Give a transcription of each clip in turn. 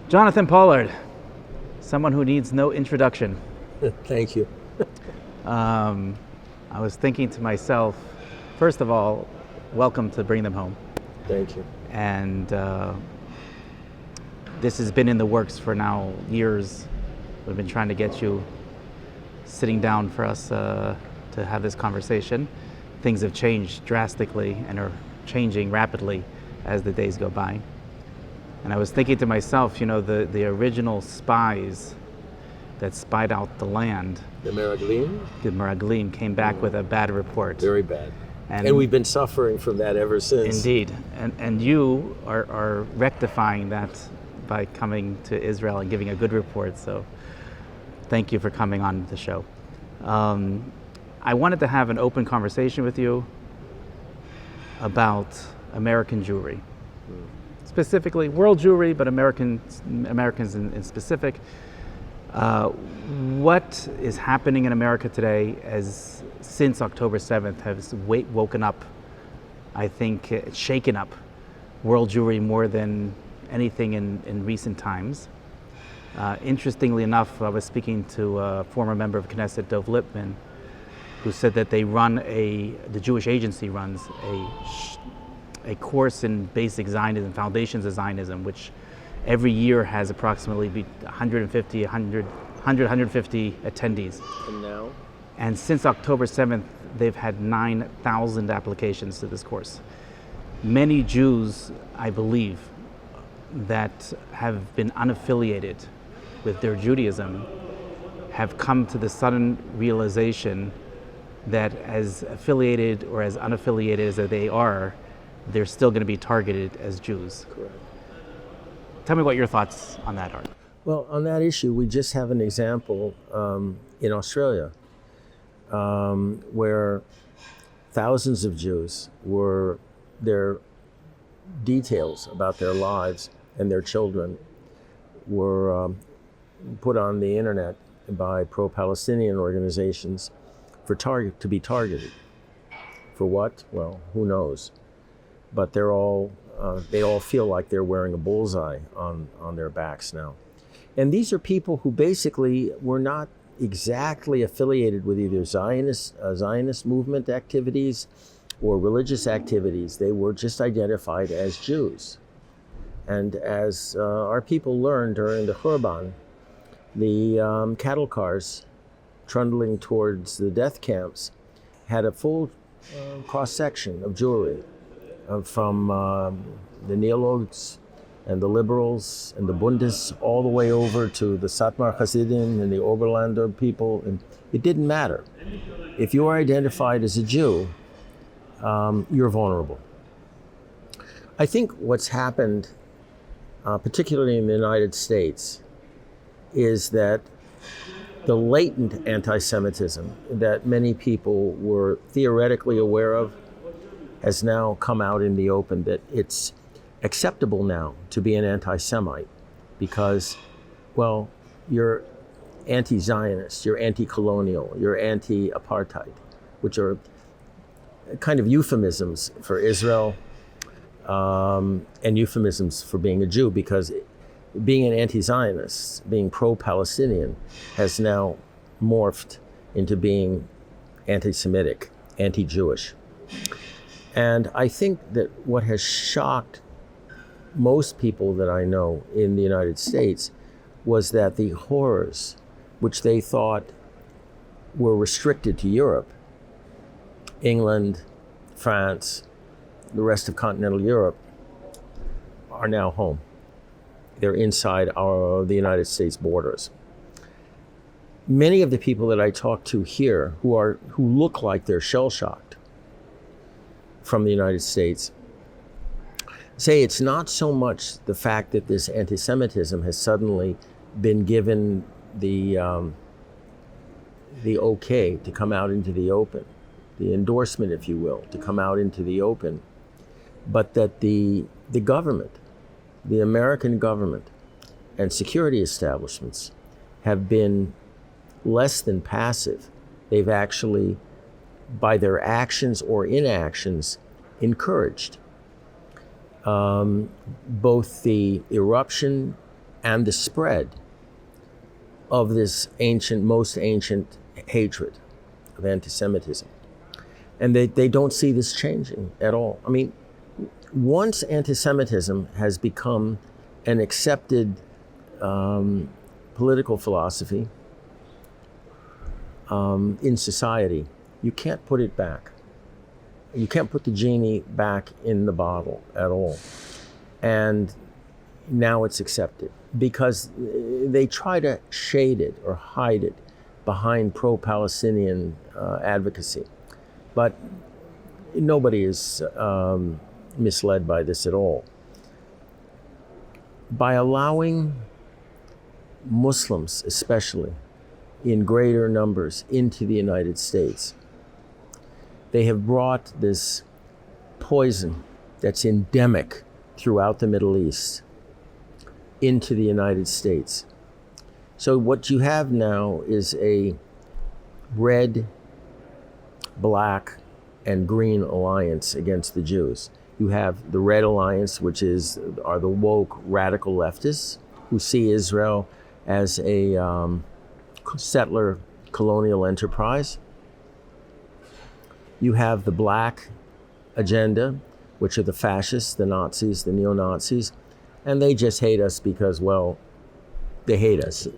Jonathan Pollard, someone who needs no introduction. Thank you. I was thinking to myself, first of all, welcome to Bring Them Home. Thank you. And this has been in the works for now years. We've been trying to get you sitting down for us to have this conversation. Things have changed drastically and are changing rapidly as the days go by. And I was thinking to myself, the original spies that spied out the land, The Meraglim, came back with a bad report. Very bad. And we've been suffering from that ever since. Indeed. And you are rectifying that by coming to Israel and giving a good report. So thank you for coming on the show. I wanted to have an open conversation with you about American Jewry. Specifically, world Jewry, but Americans in specific. What is happening in America today since October 7th has woken up, I think, shaken up world Jewry more than anything in recent times. Interestingly enough, I was speaking to a former member of Knesset, Dov Lipman, who said that the Jewish Agency runs a course in basic Zionism, foundations of Zionism, which every year has approximately 150 attendees. And now? And since October 7th, they've had 9,000 applications to this course. Many Jews, I believe, that have been unaffiliated with their Judaism have come to the sudden realization that as affiliated or as unaffiliated as they are, they're still going to be targeted as Jews. Correct. Tell me what your thoughts on that are. Well, on that issue, we just have an example in Australia where thousands of Jews their details about their lives and their children were put on the internet by pro-Palestinian organizations to be targeted. For what? Well, who knows? But they all feel like they're wearing a bullseye on their backs now. And these are people who basically were not exactly affiliated with either Zionist movement activities or religious activities. They were just identified as Jews. And as our people learned during the Khurban, the cattle cars trundling towards the death camps had a full cross-section of Jewry. From the Neologues and the liberals and the Bundes all the way over to the Satmar Hasidim and the Oberlander people. And it didn't matter. If you are identified as a Jew, you're vulnerable. I think what's happened, particularly in the United States, is that the latent anti-Semitism that many people were theoretically aware of has now come out in the open, that it's acceptable now to be an anti-Semite because, well, you're anti-Zionist, you're anti-colonial, you're anti-apartheid, which are kind of euphemisms for Israel and euphemisms for being a Jew, because being an anti-Zionist, being pro-Palestinian, has now morphed into being anti-Semitic, anti-Jewish. And I think that what has shocked most people that I know in the United States was that the horrors which they thought were restricted to Europe, England, France, the rest of continental Europe, are now home. They're inside the United States borders. Many of the people that I talk to here who look like they're shell-shocked from the United States say it's not so much the fact that this anti-Semitism has suddenly been given the okay to come out into the open, the endorsement, if you will, to come out into the open, but that the government, the American government and security establishments have been less than passive. They've actually, by their actions or inactions, encouraged both the eruption and the spread of this most ancient hatred of anti-Semitism. And they don't see this changing at all. I mean, once anti-Semitism has become an accepted political philosophy in society, you can't put it back. You can't put the genie back in the bottle at all. And now it's accepted because they try to shade it or hide it behind pro-Palestinian advocacy. But nobody is misled by this at all. By allowing Muslims, especially, in greater numbers into the United States, they have brought this poison that's endemic throughout the Middle East into the United States. So what you have now is a red, black, and green alliance against the Jews. You have the red alliance, which are the woke radical leftists who see Israel as a settler colonial enterprise. You have the black agenda, which are the fascists, the Nazis, the neo-Nazis, and they just hate us because, well, they hate us.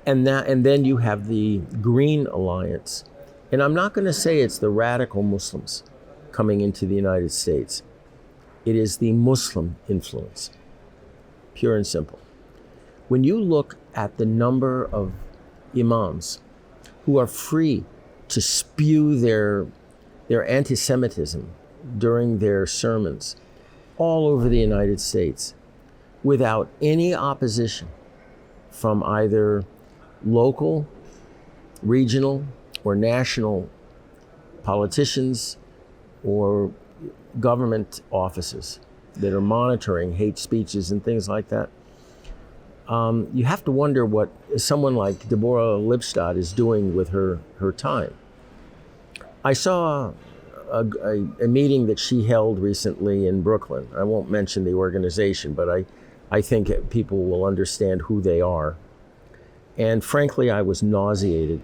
And then you have the Green Alliance. And I'm not going to say it's the radical Muslims coming into the United States. It is the Muslim influence, pure and simple. When you look at the number of imams who are free to spew their anti-Semitism during their sermons all over the United States without any opposition from either local, regional, or national politicians or government offices that are monitoring hate speeches and things like that, you have to wonder what someone like Deborah Lipstadt is doing with her time. I saw a meeting that she held recently in Brooklyn. I won't mention the organization, but I think people will understand who they are. And frankly, I was nauseated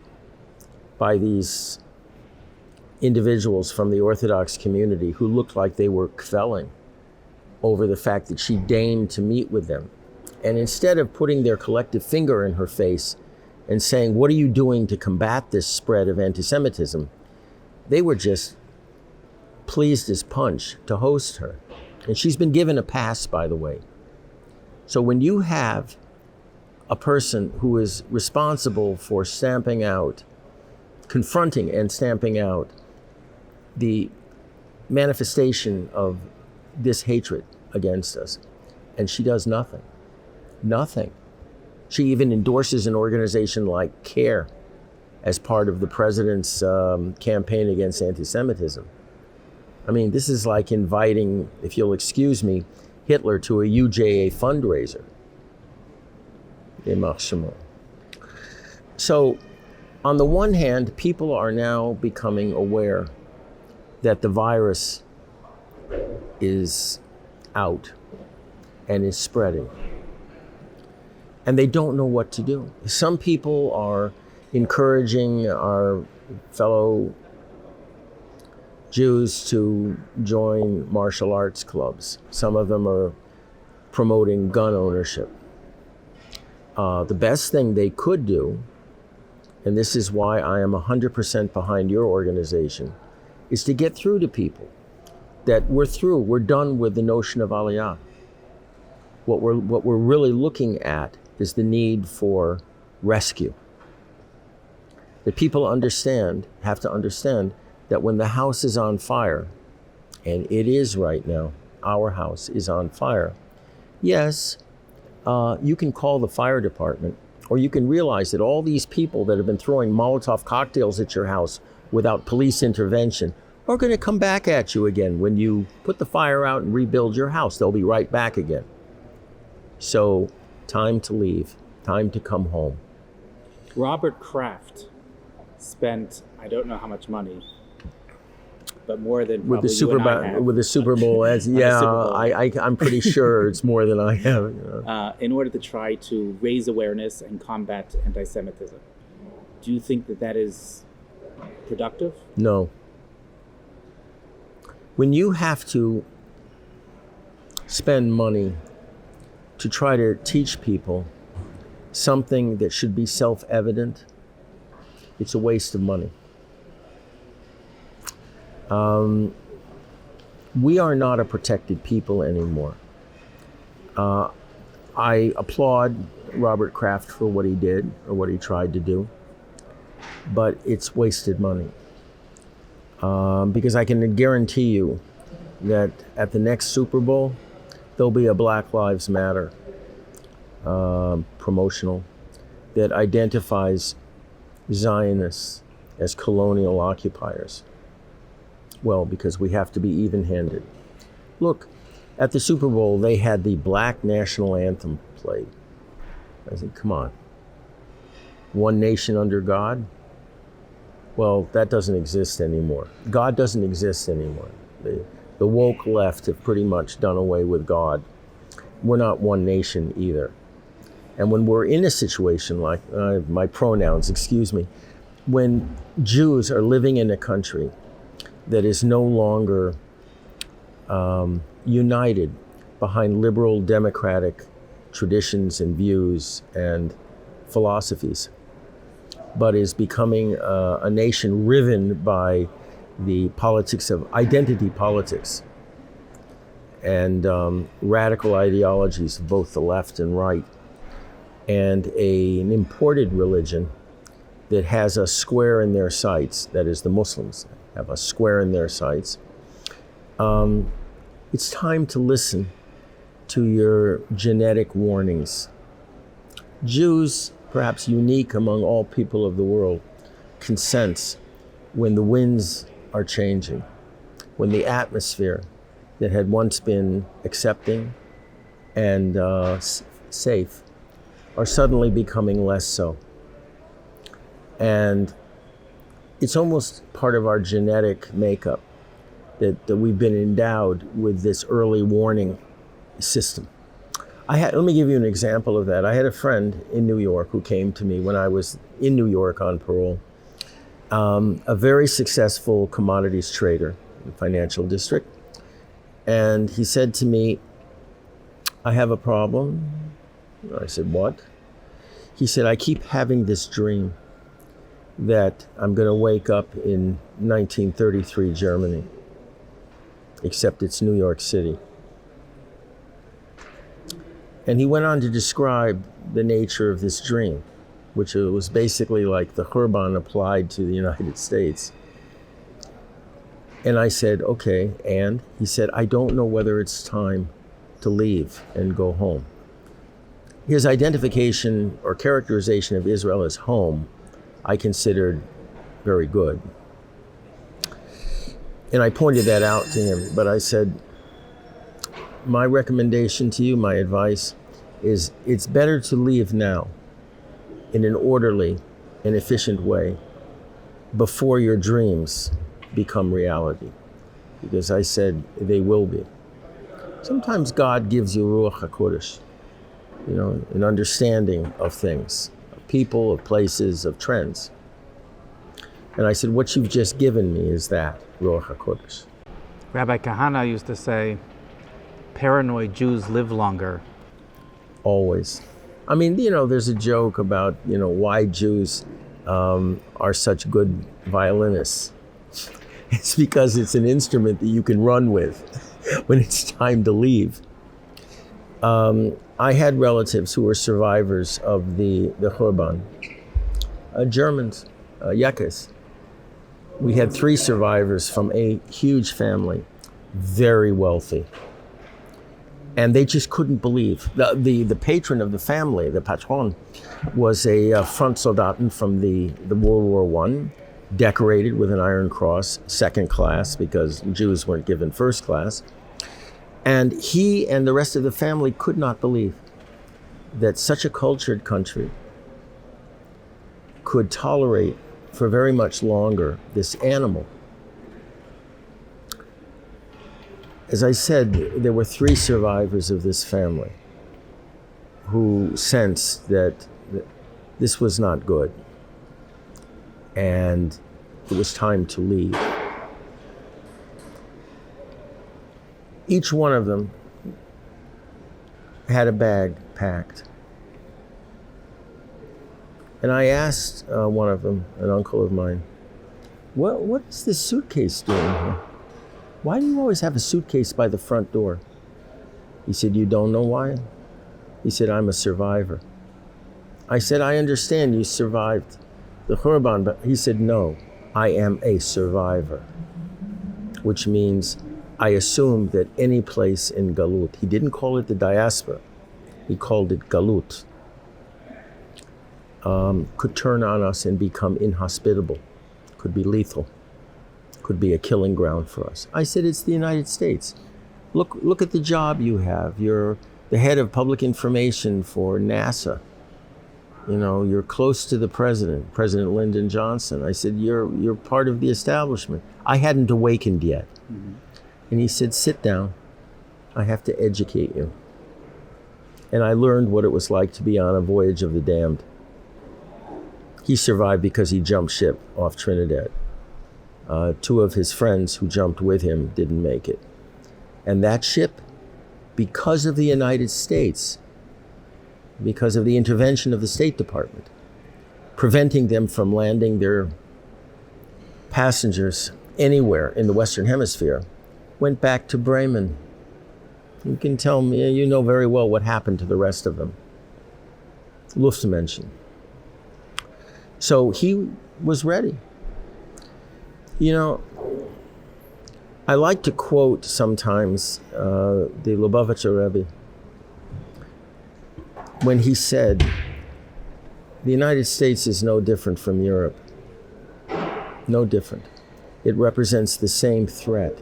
by these individuals from the Orthodox community who looked like they were kvelling over the fact that she deigned to meet with them. And instead of putting their collective finger in her face and saying, what are you doing to combat this spread of anti-Semitism? They were just pleased as punch to host her. And she's been given a pass, by the way. So when you have a person who is responsible for confronting and stamping out the manifestation of this hatred against us, and she does nothing. Nothing. She even endorses an organization like CARE as part of the president's campaign against anti-Semitism. I mean, this is like inviting, if you'll excuse me, Hitler to a UJA fundraiser. So, on the one hand, people are now becoming aware that the virus is out and is spreading. And they don't know what to do. Some people are encouraging our fellow Jews to join martial arts clubs. Some of them are promoting gun ownership. The best thing they could do, and this is why I am 100% behind your organization, is to get through to people that we're done with the notion of Aliyah. What we're really looking at is the need for rescue. That people have to understand that when the house is on fire, and it is right now, our house is on fire, yes, you can call the fire department, or you can realize that all these people that have been throwing Molotov cocktails at your house without police intervention are going to come back at you again. When you put the fire out and rebuild your house, they'll be right back again. So, time to leave, time to come home. Robert Kraft spent, I don't know how much money, but more than with probably the Super you and I Bowl, have. with the Super Bowl as yeah, Super Bowl. I'm pretty sure it's more than I have. In order to try to raise awareness and combat anti-Semitism, do you think that is productive? No. When you have to spend money to try to teach people something that should be self-evident, it's a waste of money. We are not a protected people anymore. I applaud Robert Kraft for what he did or what he tried to do, but it's wasted money. Because I can guarantee you that at the next Super Bowl, there'll be a Black Lives Matter promotional that identifies Zionists as colonial occupiers. Well, because we have to be even-handed. Look, at the Super Bowl, they had the Black National Anthem played. I said, come on. One nation under God? Well, that doesn't exist anymore. God doesn't exist anymore. The woke left have pretty much done away with God. We're not one nation either. And when we're in a situation like, my pronouns, excuse me, when Jews are living in a country that is no longer united behind liberal democratic traditions and views and philosophies, but is becoming a nation riven by the politics of identity politics and radical ideologies of both the left and right, and an imported religion that has a square in their sights, that is the Muslims have a square in their sights. It's time to listen to your genetic warnings. Jews, perhaps unique among all people of the world, can sense when the winds are changing, when the atmosphere that had once been accepting and safe are suddenly becoming less so. And it's almost part of our genetic makeup that we've been endowed with this early warning system. Let me give you an example of that. I had a friend in New York who came to me when I was in New York on parole, a very successful commodities trader in the financial district. And he said to me, I have a problem. I said, what? He said, I keep having this dream that I'm going to wake up in 1933 Germany, except it's New York City. And he went on to describe the nature of this dream, which was basically like the Khurban applied to the United States. And I said, okay, and? He said, I don't know whether it's time to leave and go home. His identification or characterization of Israel as home, I considered very good. And I pointed that out to him, but I said, my recommendation to you, my advice, is it's better to leave now in an orderly and efficient way before your dreams become reality. Because I said they will be. Sometimes God gives you Ruach HaKodesh, an understanding of things, of people, of places, of trends. And I said, what you've just given me is that, Ruach HaKodesh. Rabbi Kahana used to say, paranoid Jews live longer. Always. I mean, there's a joke about, why Jews are such good violinists. It's because it's an instrument that you can run with when it's time to leave. I had relatives who were survivors of the Khurban, Germans, Yekes. We had 3 survivors from a huge family, very wealthy. And they just couldn't believe. The patron of the family, the patron, was a front soldaten from the World War I, decorated with an Iron Cross, second class, because Jews weren't given first class. And he and the rest of the family could not believe that such a cultured country could tolerate for very much longer this animal as I said, there were 3 survivors of this family who sensed that this was not good and it was time to leave. Each one of them had a bag packed. And I asked one of them, an uncle of mine, what is this suitcase doing here? Why do you always have a suitcase by the front door? He said, you don't know why? He said, I'm a survivor. I said, I understand you survived the Khurban, but he said, no, I am a survivor, which means I assumed that any place in Galut, he didn't call it the diaspora, he called it Galut, could turn on us and become inhospitable, could be lethal, could be a killing ground for us. I said, it's the United States. Look at the job you have. You're the head of public information for NASA. You know, you're close to the president, President Lyndon Johnson. I said, you're part of the establishment. I hadn't awakened yet. Mm-hmm. And he said, sit down. I have to educate you. And I learned what it was like to be on a voyage of the damned. He survived because he jumped ship off Trinidad. 2 of his friends who jumped with him didn't make it. And that ship, because of the United States, because of the intervention of the State Department, preventing them from landing their passengers anywhere in the Western Hemisphere, went back to Bremen. You can tell me, you know very well what happened to the rest of them. Luftmenschen. So he was ready. You know, I like to quote sometimes the Lubavitcher Rebbe when he said, the United States is no different from Europe. No different. It represents the same threat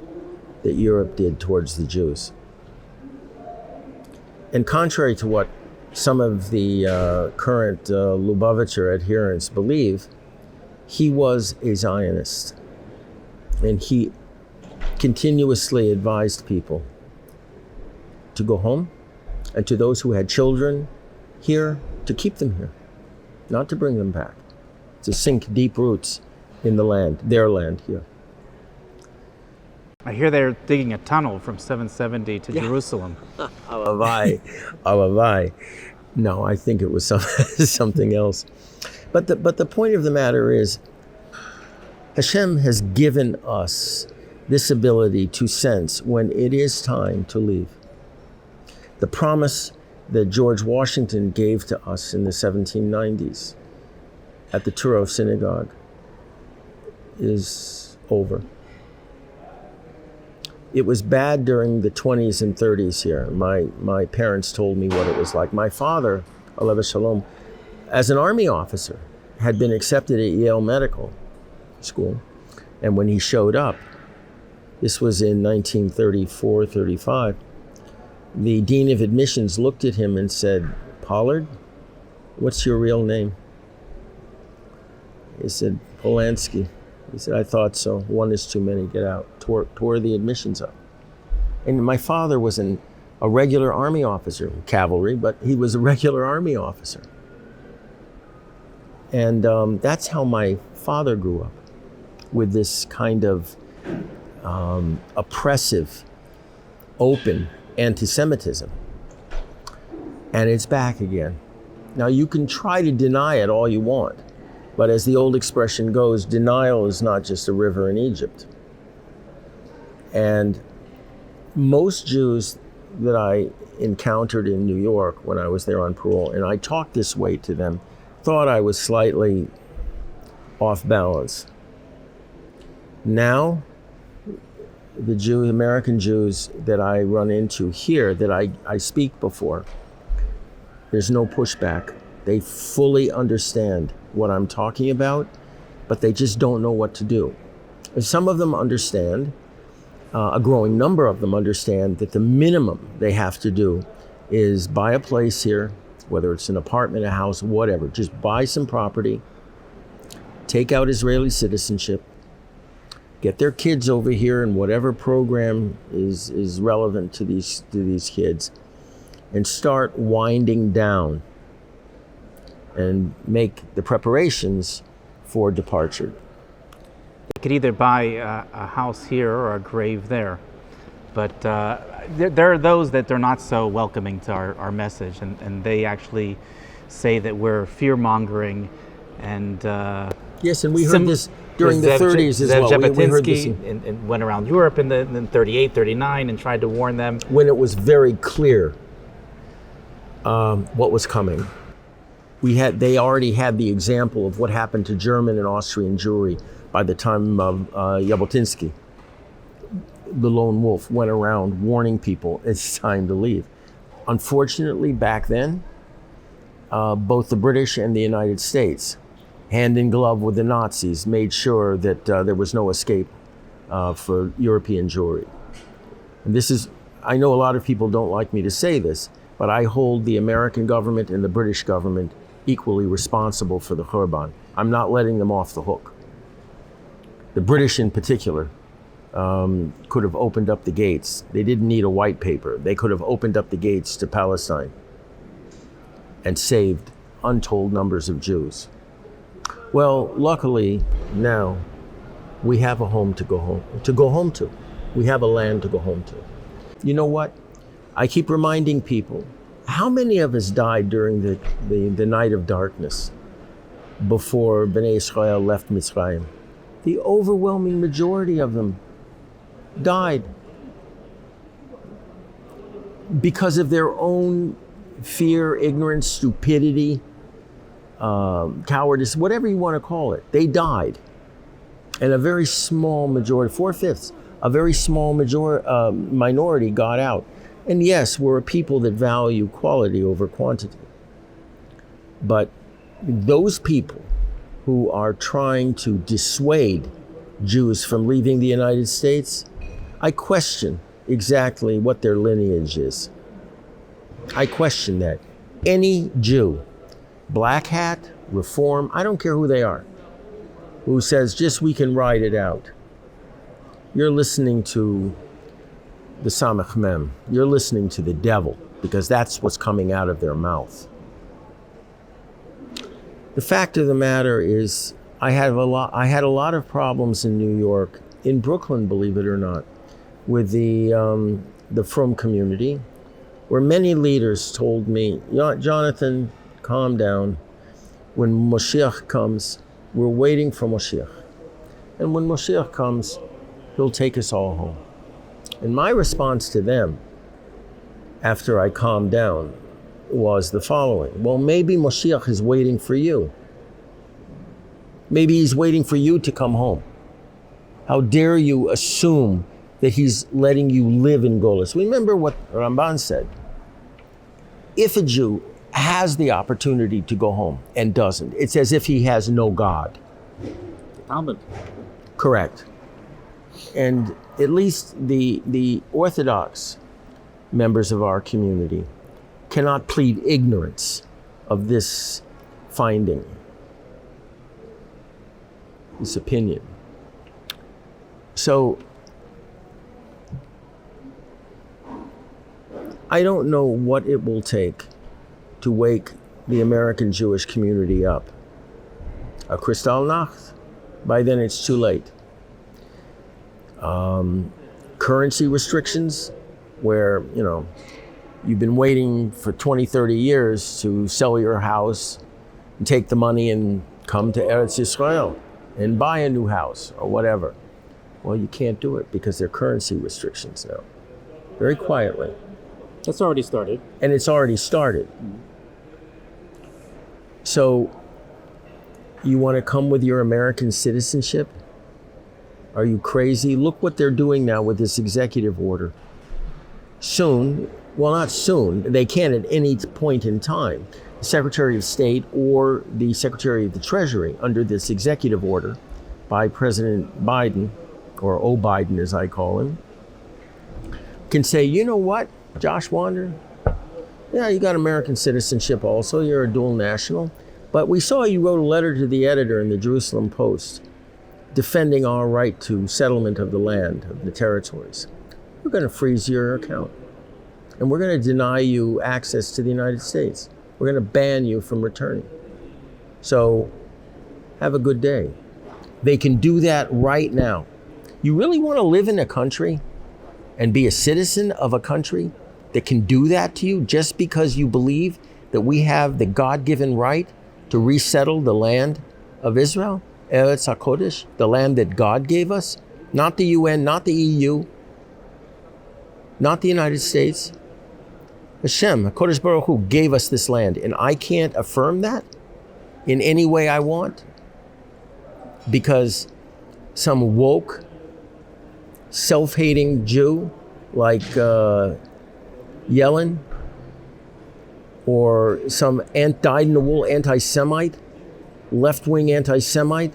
that Europe did towards the Jews. And contrary to what some of the current Lubavitcher adherents believe, he was a Zionist. And he continuously advised people to go home, and to those who had children here, to keep them here, not to bring them back, to sink deep roots in the land, their land here. I hear they're digging a tunnel from 770 to Jerusalem. Alavai. No, I think it was something else. But the point of the matter is, Hashem has given us this ability to sense when it is time to leave. The promise that George Washington gave to us in the 1790s at the Turov Synagogue is over. It was bad during the 20s and 30s here. My parents told me what it was like. My father, Alev Shalom, as an Army officer, had been accepted at Yale Medical School. And when he showed up, this was in 1934, 35, the Dean of Admissions looked at him and said, Pollard, what's your real name? He said, Polanski. He said, I thought so. 1 is too many, get out. Tore the admissions up. And my father was a regular Army officer, cavalry, but he was a regular Army officer. And that's how my father grew up, with this kind of oppressive, open anti-Semitism. And it's back again. Now you can try to deny it all you want, but as the old expression goes, denial is not just a river in Egypt. And most Jews that I encountered in New York when I was there on parole, and I talked this way to them, thought I was slightly off balance. Now, the American Jews that I run into here, that I speak before, there's no pushback. They fully understand what I'm talking about, but they just don't know what to do. And some of them understand, a growing number of them understand that the minimum they have to do is buy a place here, whether it's an apartment, a house, whatever, just buy some property, take out Israeli citizenship, get their kids over here in whatever program is relevant to these kids, and start winding down and make the preparations for departure. They could either buy a house here or a grave there. But there are those that they're not so welcoming to our message, and they actually say that we're fear-mongering and yes, and we heard this during the 30s as well. We heard this and went around Europe in 38, 39 and tried to warn them. When it was very clear what was coming. They already had the example of what happened to German and Austrian Jewry by the time of Jabotinsky. The lone wolf went around warning people it's time to leave. Unfortunately, back then, both the British and the United States, hand in glove with the Nazis, made sure that there was no escape for European Jewry. And this is, I know a lot of people don't like me to say this, but I hold the American government and the British government equally responsible for the Khurban. I'm not letting them off the hook. The British in particular could have opened up the gates. They didn't need a white paper. They could have opened up the gates to Palestine and saved untold numbers of Jews. Well, luckily now we have a home to go home to. We have a land to go home to. You know what? I keep reminding people, how many of us died during the night of darkness before Bnei Israel left Mitzrayim? The overwhelming majority of them died because of their own fear, ignorance, stupidity, cowardice, whatever you want to call it. They died. And a very small majority, 4/5, a very small minority got out. And yes, we're a people that value quality over quantity. But those people who are trying to dissuade Jews from leaving the United States, I question exactly what their lineage is. I question that. Any Jew, black hat, reform, I don't care who they are, who says just we can ride it out, you're listening to the Samech Mem. You're listening to the devil, because that's what's coming out of their mouth. The fact of the matter is, I had a lot of problems in New York, in Brooklyn, believe it or not, with the Frum community, where many leaders told me, Jonathan, calm down. When Moshiach comes, we're waiting for Moshiach. And when Moshiach comes, he'll take us all home. And my response to them, after I calmed down, was the following. Well, maybe Moshiach is waiting for you. Maybe he's waiting for you to come home. How dare you assume that he's letting you live in Golus? Remember what Ramban said. If a Jew has the opportunity to go home and doesn't, it's as if he has no God. Talmud. Correct. And at least the Orthodox members of our community cannot plead ignorance of this finding, this opinion. So I don't know what it will take to wake the American Jewish community up. A Kristallnacht, by then it's too late. Currency restrictions, where, you've been waiting for 20, 30 years to sell your house and take the money and come to Eretz Yisrael and buy a new house or whatever. Well, you can't do it because there are currency restrictions now. Very quietly. That's already started. And it's already started. So, you want to come with your American citizenship? Are you crazy? Look what they're doing now with this executive order. Soon, well, not soon, they can at any point in time, the Secretary of State or the Secretary of the Treasury, under this executive order by President Biden, or O. Biden as I call him, can say, you know what, Josh Wander? Yeah, you got American citizenship also, you're a dual national, but we saw you wrote a letter to the editor in the Jerusalem Post defending our right to settlement of the land, of the territories, we're going to freeze your account. And we're going to deny you access to the United States. We're going to ban you from returning. So have a good day. They can do that right now. You really want to live in a country and be a citizen of a country that can do that to you just because you believe that we have the God-given right to resettle the land of Israel, Eretz HaKodesh, the land that God gave us, not the UN, not the EU, not the United States. Hashem, HaKodesh Baruch Hu, gave us this land, and I can't affirm that in any way I want because some woke, self-hating Jew like Yellen or some dyed-in-the-wool anti-Semite, left-wing anti-Semite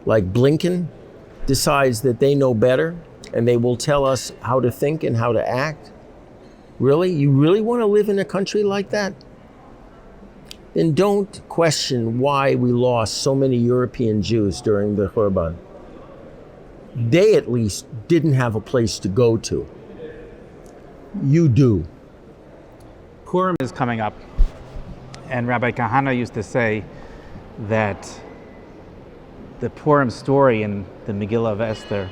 like Blinken decides that they know better and they will tell us how to think and how to act. Really? You really want to live in a country like that? Then don't question why we lost so many European Jews during the Khurban. They at least didn't have a place to go to. You do. Purim is coming up, and Rabbi Kahana used to say that the Purim story in the Megillah of Esther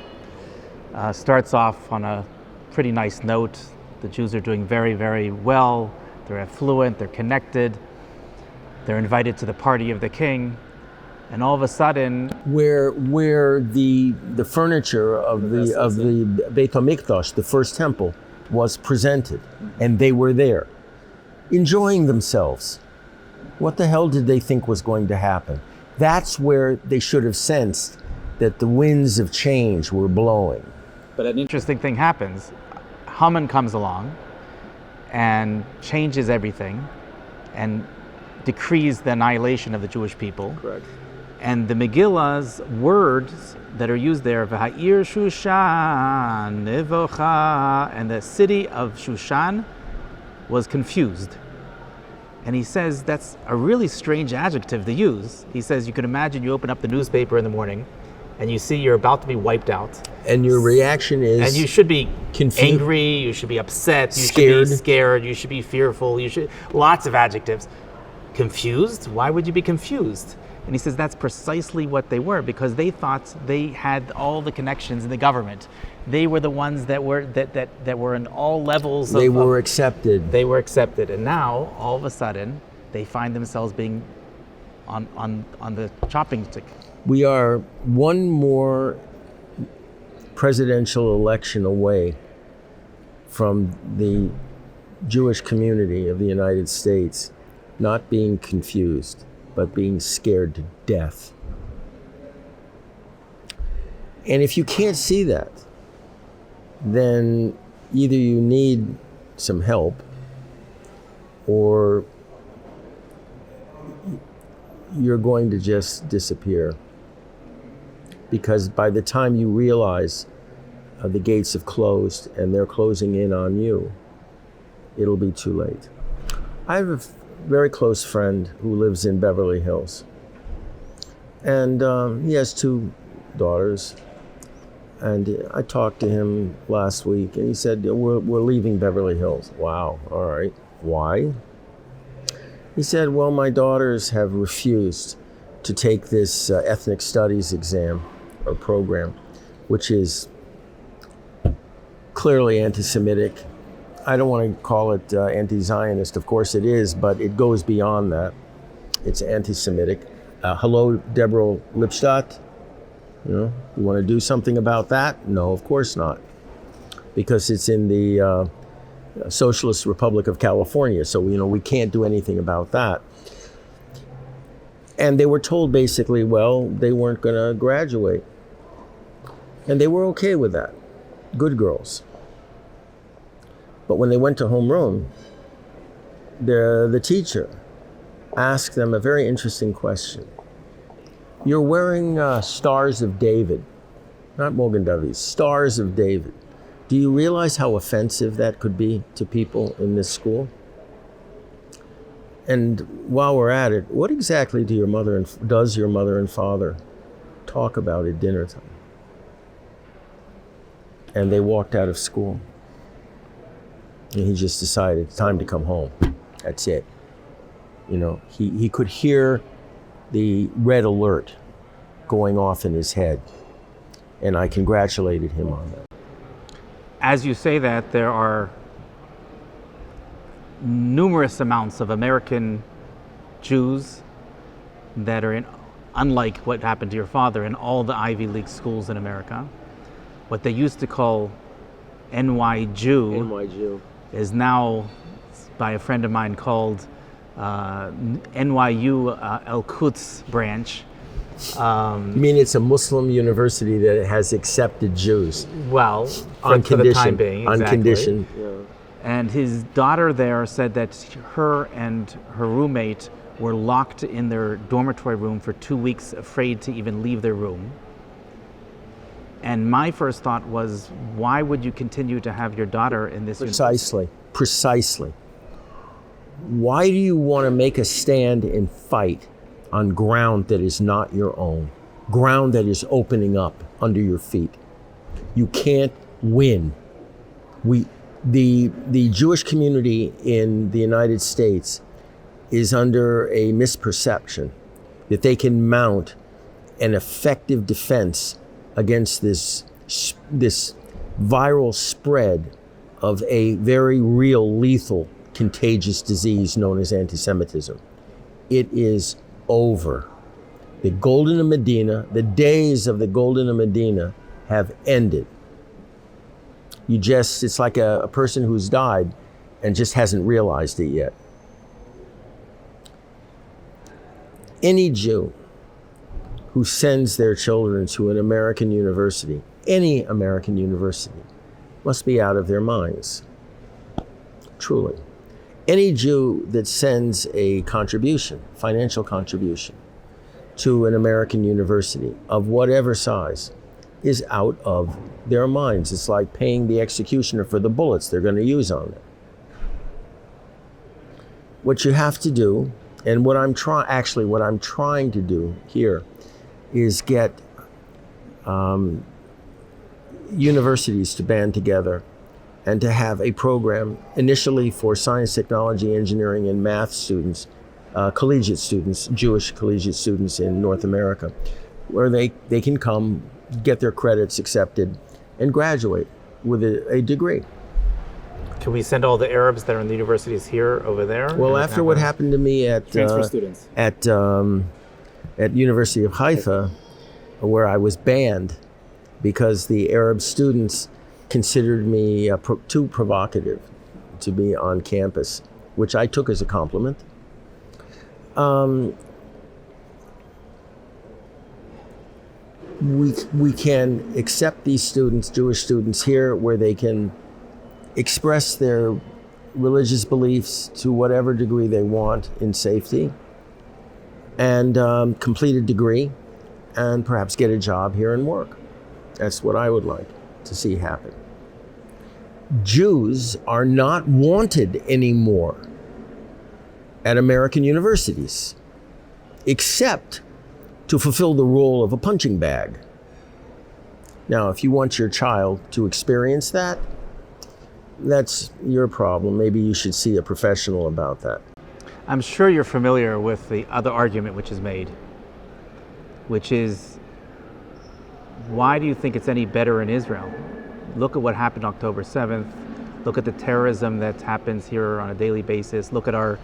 starts off on a pretty nice note. The Jews are doing very, very well. They're affluent, they're connected, they're invited to the party of the king, and all of a sudden, where the furniture of the Beit HaMikdash, the first temple, was presented, and they were there, enjoying themselves. What the hell did they think was going to happen? That's where they should have sensed that the winds of change were blowing. But an interesting thing happens. Haman comes along and changes everything and decrees the annihilation of the Jewish people. Correct. And the Megillah's words that are used there, V'ha'ir Shushan Nevocha, and the city of Shushan was confused. And he says that's a really strange adjective to use. He says you can imagine you open up the newspaper in the morning and you see you're about to be wiped out. And your reaction is... And you should be confused, angry, you should be upset, you scared. should be scared, you should be fearful, lots of adjectives. Confused? Why would you be confused? And he says that's precisely what they were, because they thought they had all the connections in the government. They were the ones that were in all levels. They were accepted. They were accepted, and now all of a sudden they find themselves being on the chopping stick. We are one more presidential election away from the Jewish community of the United States not being confused, but being scared to death. And if you can't see that, then either you need some help or you're going to just disappear. Because by the time you realize the gates have closed and they're closing in on you, it'll be too late. I have a very close friend who lives in Beverly Hills. And he has 2 daughters. And I talked to him last week and he said, we're leaving Beverly Hills. Wow, all right. Why? He said, well, my daughters have refused to take this ethnic studies exam or program, which is clearly anti-Semitic. I don't want to call it anti-Zionist. Of course it is, but it goes beyond that. It's anti-Semitic. Hello, Deborah Lipstadt. You want to do something about that? No, of course not. Because it's in the Socialist Republic of California, so we can't do anything about that. And they were told basically, well, they weren't going to graduate. And they were okay with that. Good girls. But when they went to homeroom, the teacher asked them a very interesting question. You're wearing Stars of David, not Mogen David, Stars of David. Do you realize how offensive that could be to people in this school? And while we're at it, what exactly does your mother and father talk about at dinner time. And they walked out of school. And he just decided it's time to come home. That's it. You know, he could hear the red alert going off in his head. And I congratulated him on that. As you say that, there are numerous amounts of American Jews that are in, unlike what happened to your father, in all the Ivy League schools in America. What they used to call NY Jew is now, by a friend of mine, called NYU Al-Quds branch. You mean it's a Muslim university that has accepted Jews? Well, on for the time being, on exactly. condition. Yeah. And his daughter there said that her and her roommate were locked in their dormitory room for 2 weeks, afraid to even leave their room. And my first thought was, why would you continue to have your daughter in this university? Precisely. Why do you want to make a stand and fight on ground that is not your own, ground that is opening up under your feet? You can't win. The Jewish community in the United States is under a misperception that they can mount an effective defense against this viral spread of a very real, lethal, contagious disease known as anti-Semitism. It is over. The Golden Medina, the days of the Golden Medina have ended. It's like a person who's died and just hasn't realized it yet. Any Jew who sends their children to an American university, any American university, must be out of their minds. Truly. Any Jew that sends a contribution, financial contribution, to an American university of whatever size is out of their minds. It's like paying the executioner for the bullets they're going to use on it. What you have to do, and what I'm trying to do here, is get universities to band together and to have a program initially for science, technology, engineering, and math students, collegiate students, Jewish collegiate students in North America, where they can come, get their credits accepted, and graduate with a degree. Can we send all the Arabs that are in the universities here over there? Well, after what happened to me at transfer students at University of Haifa, where I was banned because the Arab students considered me too provocative to be on campus, which I took as a compliment. We can accept these students, Jewish students here, where they can express their religious beliefs to whatever degree they want in safety, and complete a degree, and perhaps get a job here and work. That's what I would like to see happen. Jews are not wanted anymore at American universities, except to fulfill the role of a punching bag. Now, if you want your child to experience that, that's your problem. Maybe you should see a professional about that. I'm sure you're familiar with the other argument which is made, which is, why do you think it's any better in Israel? Look at what happened October 7th. Look at the terrorism that happens here on a daily basis. Look at our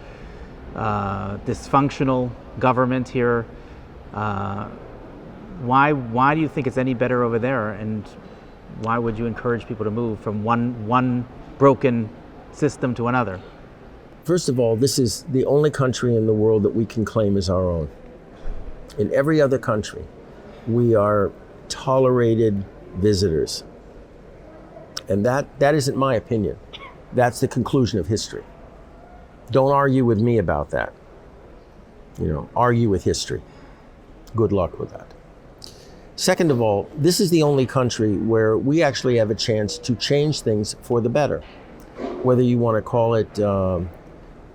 dysfunctional government here. Why do you think it's any better over there? And why would you encourage people to move from one broken system to another? First of all, this is the only country in the world that we can claim as our own. In every other country, we are tolerated visitors. And that isn't my opinion. That's the conclusion of history. Don't argue with me about that. Argue with history. Good luck with that. Second of all, this is the only country where we actually have a chance to change things for the better. Whether you want to call it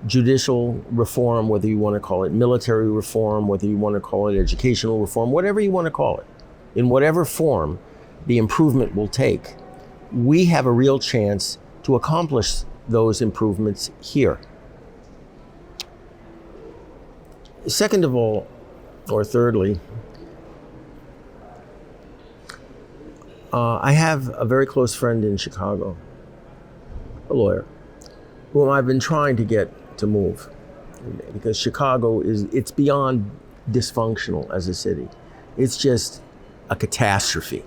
judicial reform, whether you want to call it military reform, whether you want to call it educational reform, whatever you want to call it. in whatever form the improvement will take, we have a real chance to accomplish those improvements here. Second of all, or thirdly, I have a very close friend in Chicago, a lawyer, whom I've been trying to get to move, because Chicago it's beyond dysfunctional as a city. It's just a catastrophe.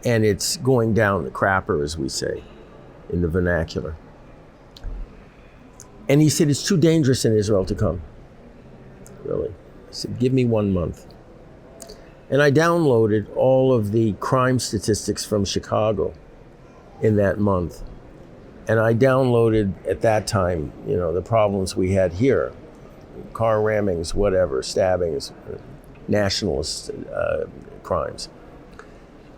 And it's going down the crapper, as we say in the vernacular. And he said, it's too dangerous in Israel to come. Really. I said, give me 1 month. And I downloaded all of the crime statistics from Chicago in that month. And I downloaded, at that time, the problems we had here. Car rammings, whatever, stabbings, nationalist crimes.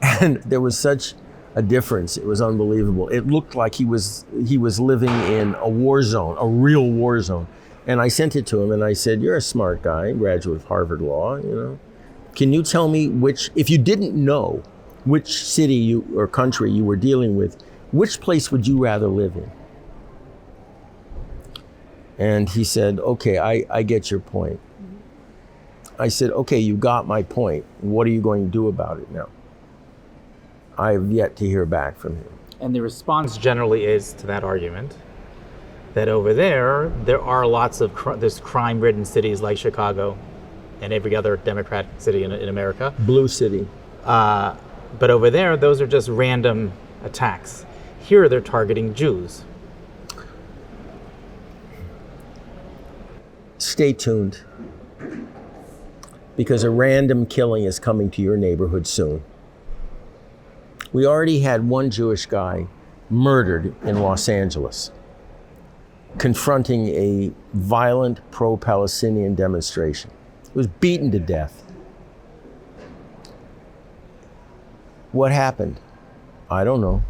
And there was such a difference. It was unbelievable. It looked like he was living in a war zone, a real war zone. And I sent it to him and I said, you're a smart guy, graduate of Harvard Law, Can you tell me if you didn't know which city or country you were dealing with, which place would you rather live in? And he said, okay, I get your point. I said, okay, you got my point. What are you going to do about it now? I have yet to hear back from him. And the response generally is to that argument that over there are lots of there's crime-ridden cities like Chicago and every other Democratic city in America. Blue city. But over there, those are just random attacks. Here, they're targeting Jews. Stay tuned, because a random killing is coming to your neighborhood soon. We already had one Jewish guy murdered in Los Angeles, confronting a violent pro-Palestinian demonstration. He was beaten to death. What happened? I don't know.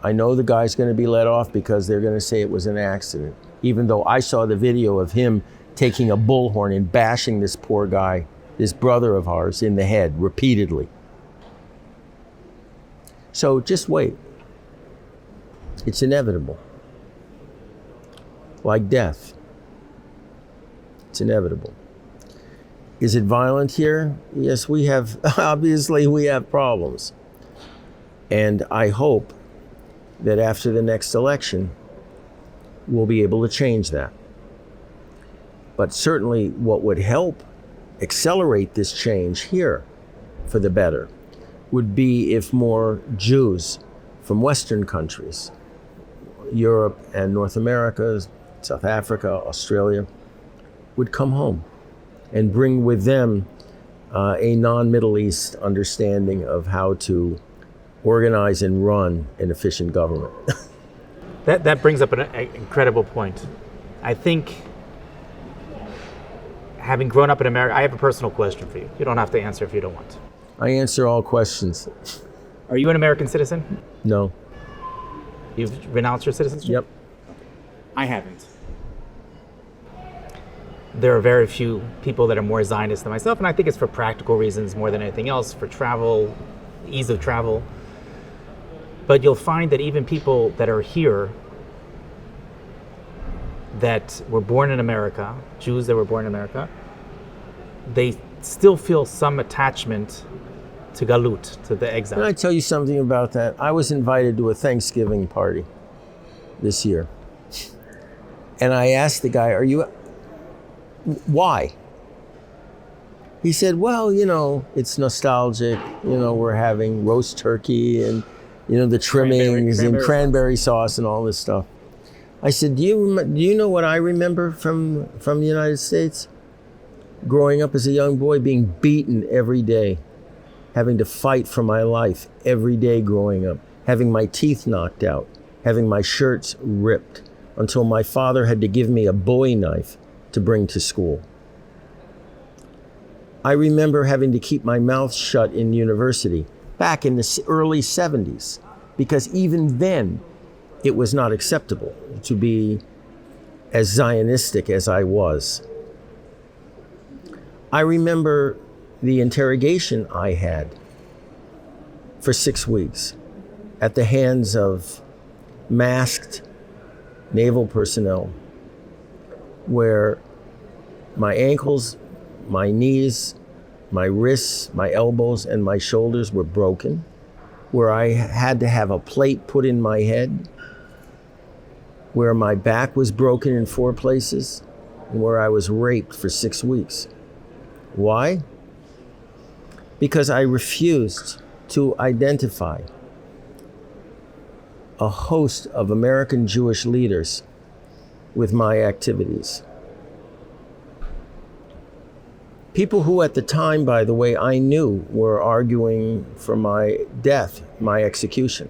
I know the guy's going to be let off because they're going to say it was an accident, even though I saw the video of him taking a bullhorn and bashing this poor guy, this brother of ours, in the head repeatedly. So just wait. It's inevitable. Like death. It's inevitable. Is it violent here? Yes, obviously we have problems. And I hope that after the next election, we'll be able to change that. But certainly what would help accelerate this change here for the better would be if more Jews from Western countries, Europe and North America, South Africa, Australia, would come home and bring with them a non-Middle East understanding of how to organize and run an efficient government. That brings up an incredible point. I think, having grown up in America, I have a personal question for you. You don't have to answer if you don't want. I answer all questions. Are you an American citizen? No. You've renounced your citizenship? Yep. I haven't. There are very few people that are more Zionist than myself, and I think it's for practical reasons more than anything else, for travel, ease of travel. But you'll find that even people that are here that were born in America, Jews that were born in America, they still feel some attachment to Galut, to the exile. Can I tell you something about that? I was invited to a Thanksgiving party this year. And I asked the guy, why? He said, well, it's nostalgic. We're having roast turkey and, the trimmings and cranberry sauce and all this stuff. I said, do you know what I remember from the United States? Growing up as a young boy, being beaten every day, having to fight for my life every day growing up, having my teeth knocked out, having my shirts ripped, until my father had to give me a Bowie knife to bring to school. I remember having to keep my mouth shut in university back in the early 70s, because even then it was not acceptable to be as Zionistic as I was. I remember the interrogation I had for 6 weeks at the hands of masked naval personnel, where my ankles, my knees, my wrists, my elbows, and my shoulders were broken, where I had to have a plate put in my head, where my back was broken in 4 places, and where I was raped for 6 weeks. Why? Because I refused to identify a host of American Jewish leaders with my activities. People who at the time, by the way, I knew were arguing for my death, my execution,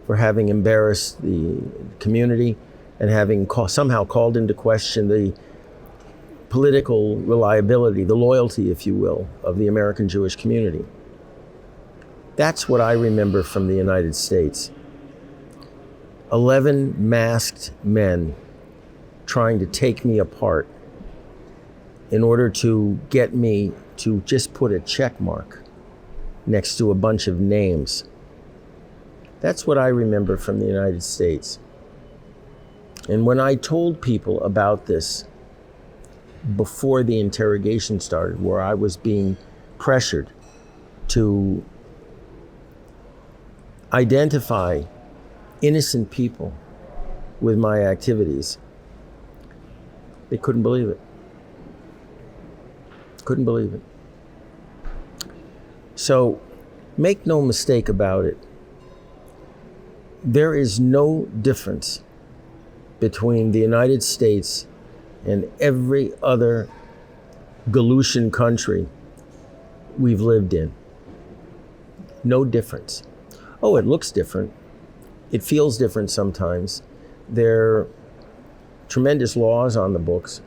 for having embarrassed the community and having somehow called into question the political reliability, the loyalty, if you will, of the American Jewish community. That's what I remember from the United States. 11 masked men trying to take me apart in order to get me to just put a check mark next to a bunch of names. That's what I remember from the United States. And when I told people about this before the interrogation started, where I was being pressured to identify innocent people with my activities, they couldn't believe it. Couldn't believe it. So make no mistake about it. There is no difference between the United States and every other Galutian country we've lived in. No difference. Oh, it looks different. It feels different sometimes. There are tremendous laws on the books.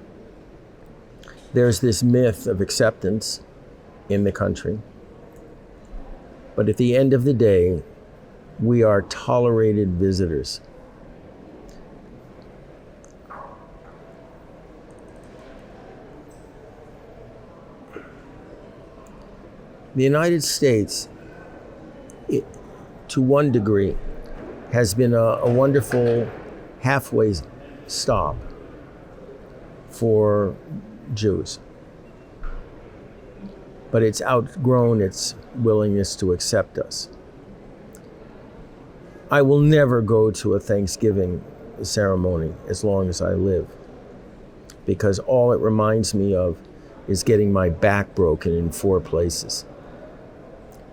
There's this myth of acceptance in the country. But at the end of the day, we are tolerated visitors. The United States, to one degree, has been a wonderful halfway stop for Jews. But it's outgrown its willingness to accept us. I will never go to a Thanksgiving ceremony as long as I live, because all it reminds me of is getting my back broken in 4 places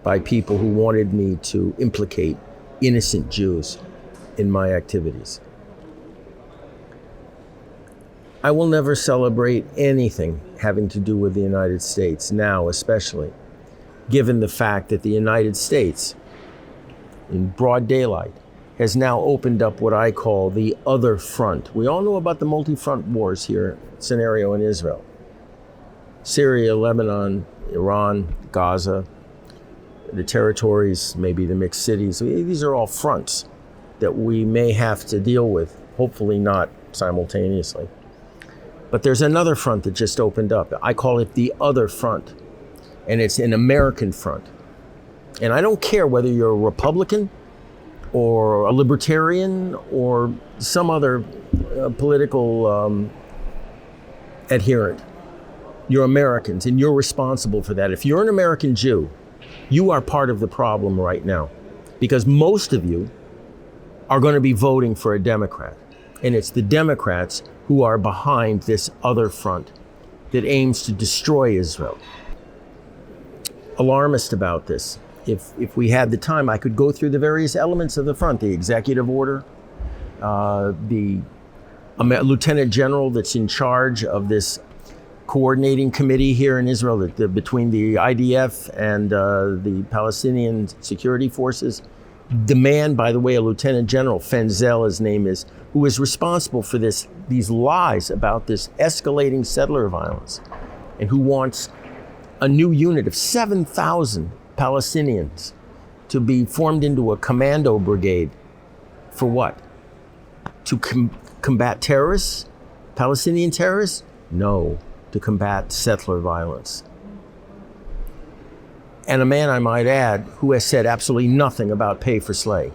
by people who wanted me to implicate innocent Jews in my activities. I will never celebrate anything having to do with the United States now, especially given the fact that the United States, in broad daylight, has now opened up what I call the other front. We all know about the multi-front wars here, scenario in Israel. Syria, Lebanon, Iran, Gaza, the territories, maybe the mixed cities. These are all fronts that we may have to deal with, hopefully not simultaneously. But there's another front that just opened up. I call it the other front, and it's an American front. And I don't care whether you're a Republican or a libertarian or some other political adherent. You're Americans, and you're responsible for that. If you're an American Jew, you are part of the problem right now, because most of you are going to be voting for a Democrat. And it's the Democrats who are behind this other front that aims to destroy Israel. Alarmist about this. If we had the time, I could go through the various elements of the front, the executive order, the lieutenant general that's in charge of this coordinating committee here in Israel between the IDF and the Palestinian security forces. The man, by the way, a Lieutenant General, Fenzel, his name is, who is responsible for these lies about this escalating settler violence, and who wants a new unit of 7,000 Palestinians to be formed into a commando brigade. For what? To combat terrorists? Palestinian terrorists? No, to combat settler violence. and a man, I might add, who has said absolutely nothing about pay for slay.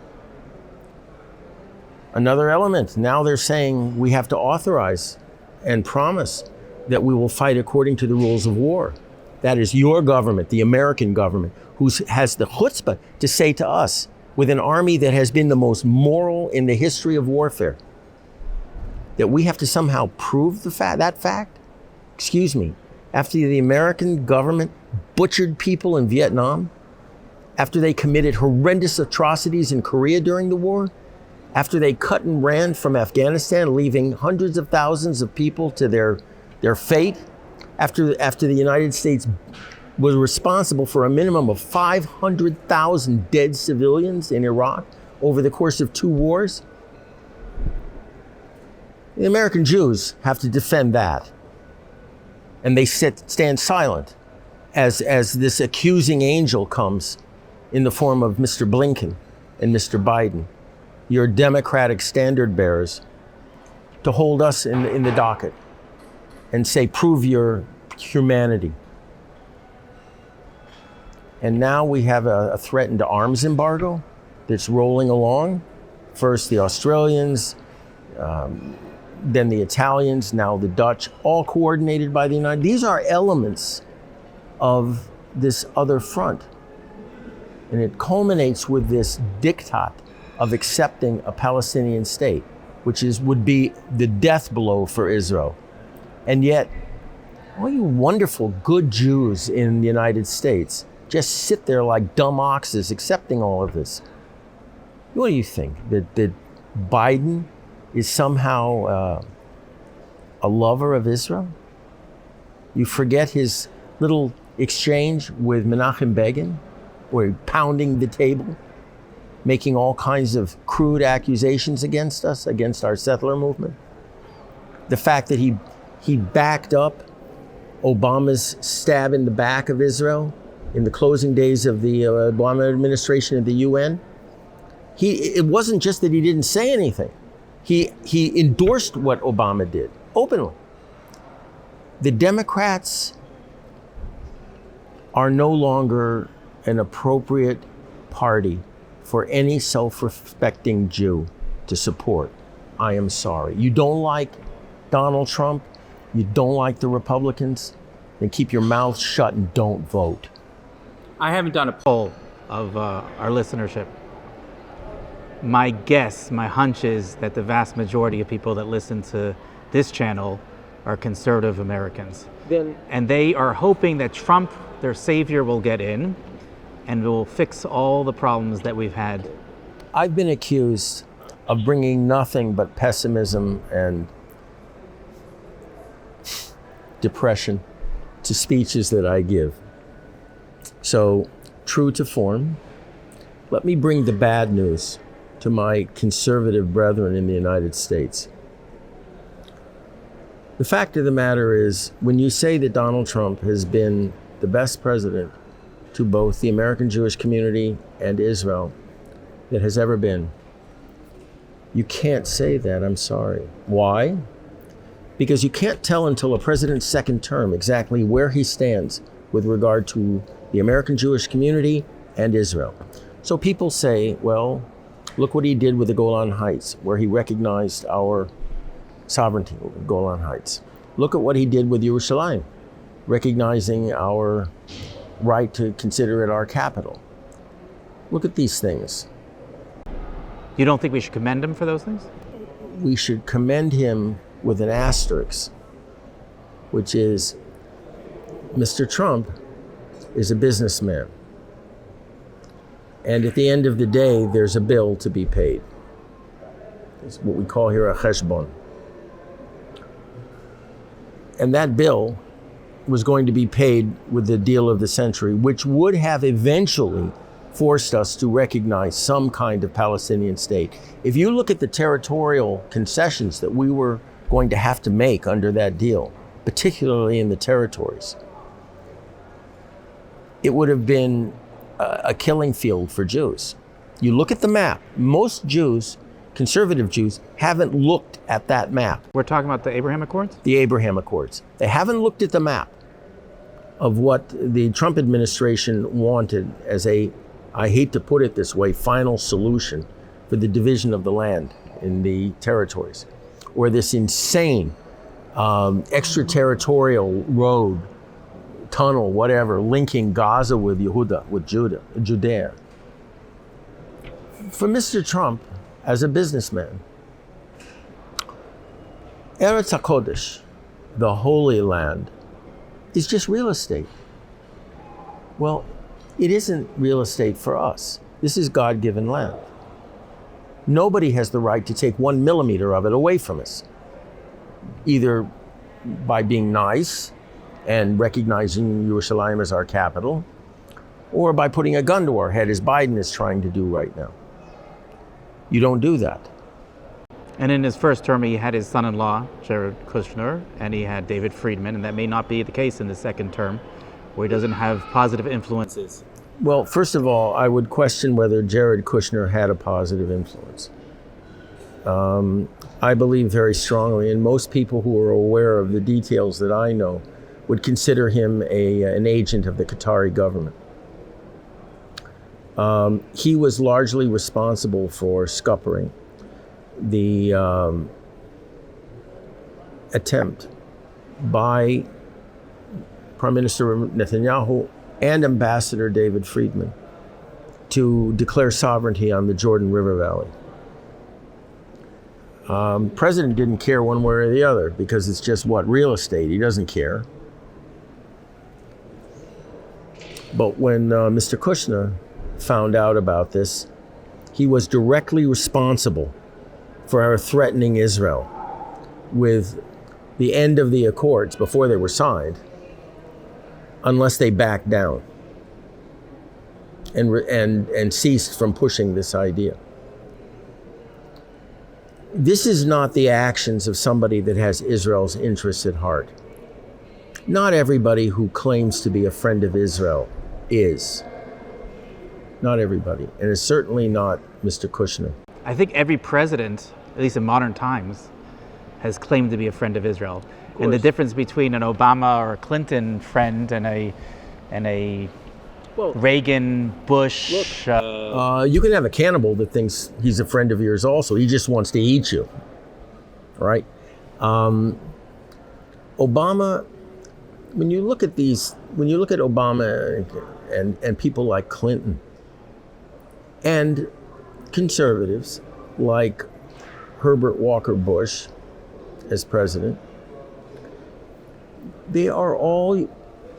Another element, now they're saying we have to authorize and promise that we will fight according to the rules of war. That is your government, the American government, who has the chutzpah to say to us, with an army that has been the most moral in the history of warfare, that we have to somehow prove that fact? Excuse me, after the American government butchered people in Vietnam, after they committed horrendous atrocities in Korea during the war, after they cut and ran from Afghanistan, leaving hundreds of thousands of people to their fate, after the United States was responsible for a minimum of 500,000 dead civilians in Iraq over the course of 2 wars, the American Jews have to defend that. And they stand silent as this accusing angel comes in the form of Mr. Blinken and Mr. Biden, your Democratic standard bearers, to hold us in the docket and say, prove your humanity. And now we have a threatened arms embargo that's rolling along. First the Australians, then the Italians, now the Dutch, all coordinated by the United States. These are elements of this other front. And it culminates with this diktat of accepting a Palestinian state, which would be the death blow for Israel. And yet, all you wonderful, good Jews in the United States just sit there like dumb oxes accepting all of this. What do you think? That Biden is somehow a lover of Israel? You forget his little exchange with Menachem Begin, where he pounding the table, making all kinds of crude accusations against us, against our settler movement. The fact that he backed up Obama's stab in the back of Israel in the closing days of the Obama administration of the UN. It wasn't just that he didn't say anything. He endorsed what Obama did openly. The Democrats are no longer an appropriate party for any self-respecting Jew to support. I am sorry. You don't like Donald Trump, you don't like the Republicans, then keep your mouth shut and don't vote. I haven't done a poll of our listenership. My guess, my hunch is that the vast majority of people that listen to this channel are conservative Americans. And they are hoping that Trump, their savior, will get in and will fix all the problems that we've had. I've been accused of bringing nothing but pessimism and depression to speeches that I give. So, true to form, let me bring the bad news to my conservative brethren in the United States. The fact of the matter is, when you say that Donald Trump has been the best president to both the American Jewish community and Israel that has ever been, you can't say that, I'm sorry. Why? Because you can't tell until a president's second term exactly where he stands with regard to the American Jewish community and Israel. So people say, well, look what he did with the Golan Heights, where he recognized our sovereignty over Golan Heights. Look at what he did with Yerushalayim, recognizing our right to consider it our capital. Look at these things. You don't think we should commend him for those things? We should commend him with an asterisk, which is Mr. Trump is a businessman. And at the end of the day, there's a bill to be paid. It's what we call here a cheshbon. And that bill was going to be paid with the deal of the century, which would have eventually forced us to recognize some kind of Palestinian state. If you look at the territorial concessions that we were going to have to make under that deal, particularly in the territories, it would have been a killing field for Jews. You look at the map, most Jews, conservative Jews, haven't looked at that map. We're talking about the Abraham Accords? The Abraham Accords. They haven't looked at the map. of what the Trump administration wanted as a, I hate to put it this way, final solution for the division of the land in the territories, or this insane extraterritorial road, tunnel, whatever, linking Gaza with Judea. For Mr. Trump, as a businessman, Eretz HaKodesh, the Holy Land, is just real estate. Well, it isn't real estate for us. This is God-given land. Nobody has the right to take 1 millimeter of it away from us, either by being nice and recognizing Yerushalayim as our capital, or by putting a gun to our head, as Biden is trying to do right now. You don't do that. And in his first term, he had his son-in-law, Jared Kushner, and he had David Friedman, and that may not be the case in the second term, where he doesn't have positive influences. Well, first of all, I would question whether Jared Kushner had a positive influence. I believe very strongly, and most people who are aware of the details that I know would consider him an agent of the Qatari government. He was largely responsible for scuppering the attempt by Prime Minister Netanyahu and Ambassador David Friedman to declare sovereignty on the Jordan River Valley. President didn't care one way or the other because it's just real estate. He doesn't care. But when Mr. Kushner found out about this, he was directly responsible for threatening Israel with the end of the accords before they were signed, unless they backed down and ceased from pushing this idea. This is not the actions of somebody that has Israel's interests at heart. Not everybody who claims to be a friend of Israel is. Not everybody, and it's certainly not Mr. Kushner. I think every president, at least in modern times, has claimed to be a friend of Israel. And the difference between an Obama or a Clinton friend and a Reagan, Bush. You can have a cannibal that thinks he's a friend of yours also. He just wants to eat you, right? Obama, when you look at Obama and people like Clinton and conservatives like Herbert Walker Bush as president, they are all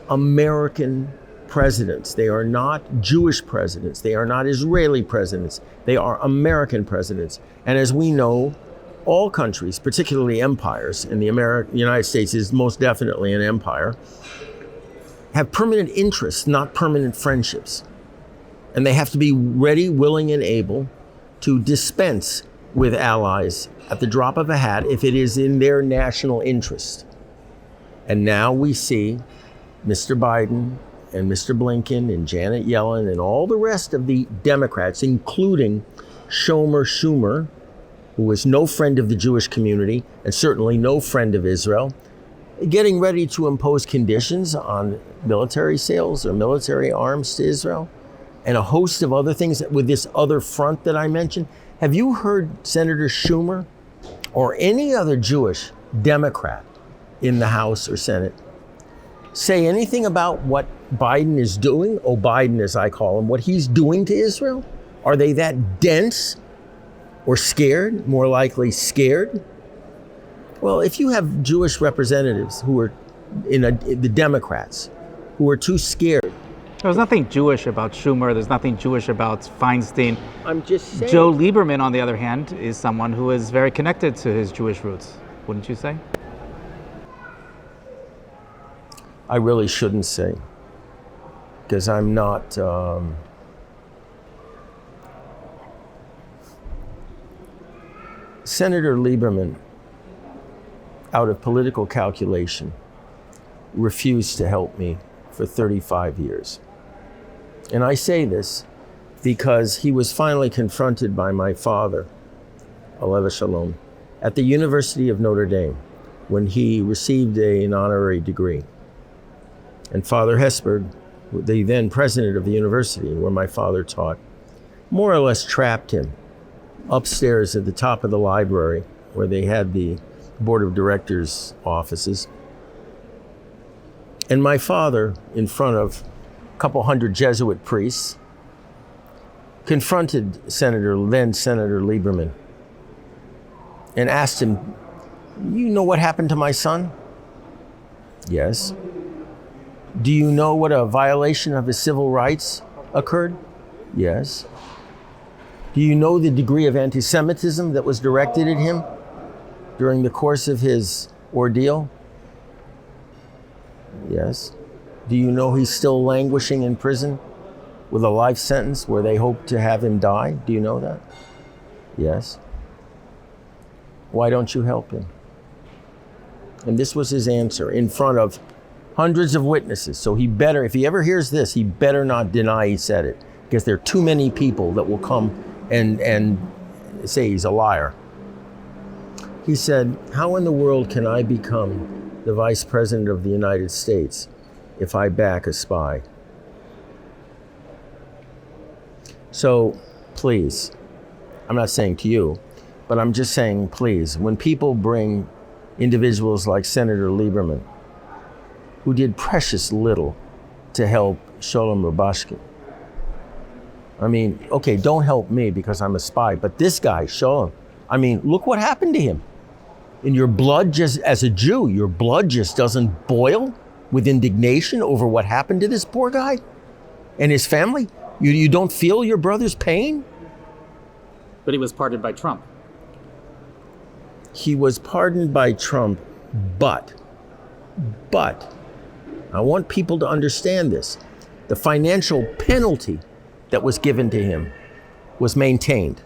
American presidents. They are not Jewish presidents. They are not Israeli presidents. They are American presidents. And as we know, all countries, particularly empires, and the United States is most definitely an empire, have permanent interests, not permanent friendships. And they have to be ready, willing, and able to dispense with allies at the drop of a hat if it is in their national interest. And now we see Mr. Biden and Mr. Blinken and Janet Yellen and all the rest of the Democrats, including Schumer, who is no friend of the Jewish community and certainly no friend of Israel, getting ready to impose conditions on military sales or military arms to Israel, and a host of other things with this other front that I mentioned. Have you heard Senator Schumer or any other Jewish Democrat in the House or Senate say anything about what Biden is doing, Biden as I call him, what he's doing to Israel? Are they that dense or scared, more likely scared? Well, if you have Jewish representatives who are the Democrats, who are too scared. There's nothing Jewish about Schumer. There's nothing Jewish about Feinstein. I'm just saying. Joe Lieberman, on the other hand, is someone who is very connected to his Jewish roots, wouldn't you say? I really shouldn't say, because I'm not. Senator Lieberman, out of political calculation, refused to help me for 35 years. And I say this because he was finally confronted by my father, Alev Shalom, at the University of Notre Dame when he received an honorary degree. And Father Hesburgh, the then president of the university where my father taught, more or less trapped him upstairs at the top of the library where they had the board of directors offices. And my father, in front of a couple hundred Jesuit priests, confronted then Senator Lieberman, and asked him, "You know what happened to my son?" "Yes." "Do you know what a violation of his civil rights occurred?" "Yes." "Do you know the degree of anti-Semitism that was directed at him during the course of his ordeal?" "Yes." "Do you know he's still languishing in prison with a life sentence where they hope to have him die? Do you know that?" "Yes." "Why don't you help him?" And this was his answer in front of hundreds of witnesses. So he better, if he ever hears this, he better not deny he said it, because there are too many people that will come and say he's a liar. He said, "How in the world can I become the Vice President of the United States if I back a spy?" So please, I'm not saying to you, but I'm just saying, please, when people bring individuals like Senator Lieberman, who did precious little to help Sholem Rubashkin. I mean, okay, don't help me because I'm a spy, but this guy, Sholem, I mean, look what happened to him. And your blood just, as a Jew, your blood just doesn't boil with indignation over what happened to this poor guy and his family? You don't feel your brother's pain? But he was pardoned by Trump. He was pardoned by Trump, but I want people to understand this. The financial penalty that was given to him was maintained.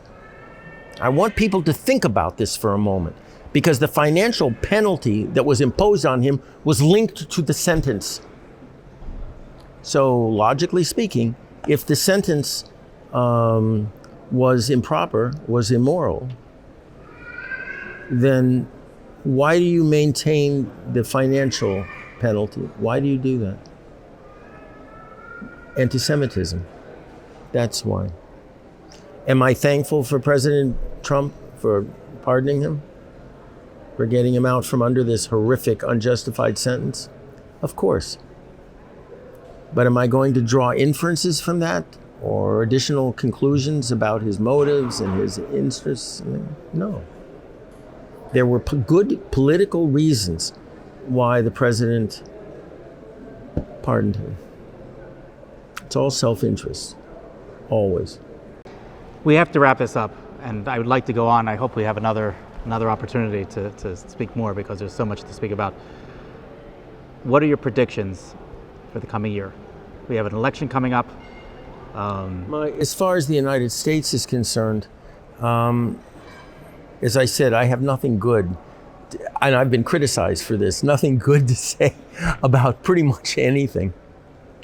I want people to think about this for a moment, because the financial penalty that was imposed on him was linked to the sentence. So logically speaking, if the sentence was improper, was immoral, then why do you maintain the financial penalty? Why do you do that? Anti-Semitism. That's why. Am I thankful for President Trump for pardoning him? For getting him out from under this horrific, unjustified sentence? Of course. But am I going to draw inferences from that or additional conclusions about his motives and his interests? No. There were good political reasons why the president pardoned him. It's all self-interest, always. We have to wrap this up, and I would like to go on. I hope we have another opportunity to speak more, because there's so much to speak about. What are your predictions for the coming year? We have an election coming up. As far as the United States is concerned, as I said, I have nothing good, and I've been criticized for this, nothing good to say about pretty much anything,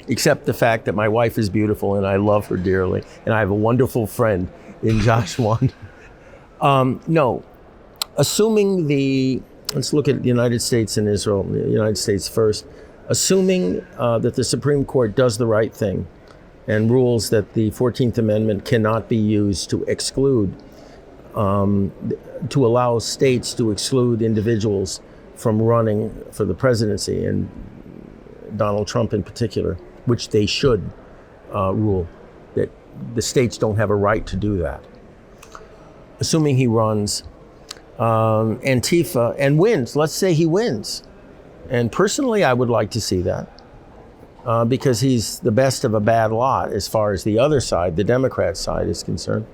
except the fact that my wife is beautiful and I love her dearly, and I have a wonderful friend in Josh Wan. No, assuming let's look at the United States and Israel, the United States first, assuming that the Supreme Court does the right thing and rules that the 14th Amendment cannot be used to exclude, to allow states to exclude individuals from running for the presidency, and Donald Trump in particular, which they should rule, that the states don't have a right to do that. Assuming he runs Antifa and wins, let's say he wins. And personally, I would like to see that because he's the best of a bad lot as far as the other side, the Democrat side, is concerned.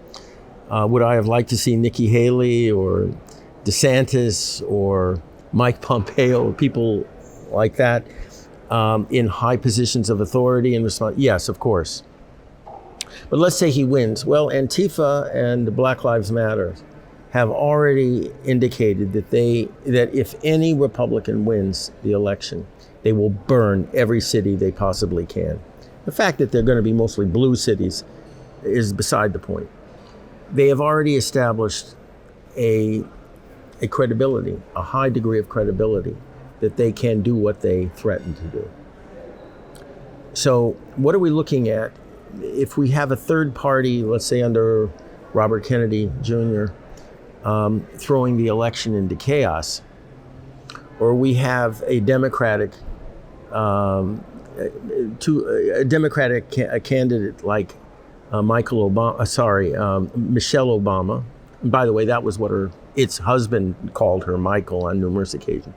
Would I have liked to see Nikki Haley or DeSantis or Mike Pompeo, people like that, in high positions of authority and response? Yes, of course. But let's say he wins. Well, Antifa and Black Lives Matter have already indicated that if any Republican wins the election, they will burn every city they possibly can. The fact that they're going to be mostly blue cities is beside the point. They have already established a credibility, a high degree of credibility, that they can do what they threaten to do. So what are we looking at? If we have a third party, let's say under Robert Kennedy Jr., throwing the election into chaos, or we have a Democratic candidate like Michelle Obama. And by the way, that was what its husband called her, Michael, on numerous occasions,